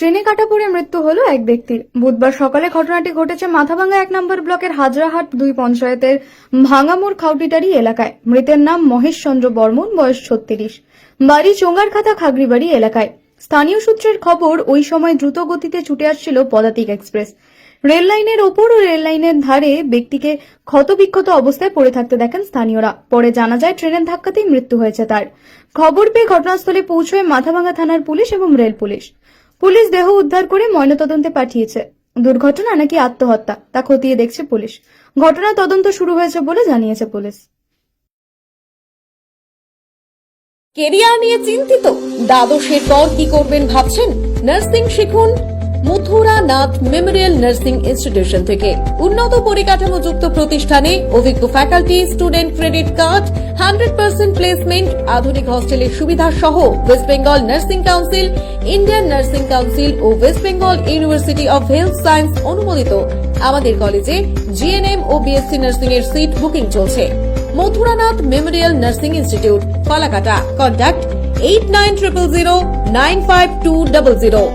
ট্রেনে কাটা পড়ে মৃত্যু হলো এক ব্যক্তির। বুধবার সকালে ঘটনাটি ঘটেছে মাথাভাঙ্গা 1 নম্বর ব্লকের হাজরাহাট 2 পঞ্চায়েতের ভাঙামোড় খাউটিটারি এলাকায়। মৃতের নাম মহেশ চন্দ্র বর্মন, বয়স 36, বাড়ি চোঙ্গারখাতা খাগড়িবাড়ি এলাকায়। স্থানীয় সূত্রের খবর, ওই সময় দ্রুত গতিতে ছুটে আসছিল পদাতিক এক্সপ্রেস। রেল লাইনের ওপর ও রেল লাইনের ধারে ব্যক্তিকে ক্ষতবিক্ষত অবস্থায় পড়ে থাকতে দেখেন স্থানীয়রা। পরে জানা যায় ট্রেনের ধাক্কাতেই মৃত্যু হয়েছে তার। খবর পেয়ে ঘটনাস্থলে পৌঁছয় মাথাভাঙ্গা থানার পুলিশ এবং রেল পুলিশ। পুলিশ দেহ উদ্ধার করে ময়নাতদন্তে পাঠিয়েছে। দুর্ঘটনা নাকি আত্মহত্যা তা খতিয়ে দেখছে পুলিশ। ঘটনা তদন্ত শুরু হয়েছে বলে জানিয়েছে পুলিশ। কেরিয়ার নিয়ে চিন্তিত? দ্বাদশের পর কি করবেন ভাবছেন? নার্সিং শিখুন Mathuranath memorial nursing institution থেকে। উন্নত পরিকাঠামো যুক্ত প্রতিষ্ঠানে অভিজ্ঞ faculty, student credit card, 100% placement, আধুনিক হস্টেলের সুবিধা সহ West Bengal nursing council, Indian nursing council ও West Bengal university of health science অনুমোদিত আমাদের কলেজে জিএনএম ও বিএসসি নার্সিং এর সিট বুকিং চলছে। Mathuranath memorial nursing institute, Falakata. Contact 8900095200।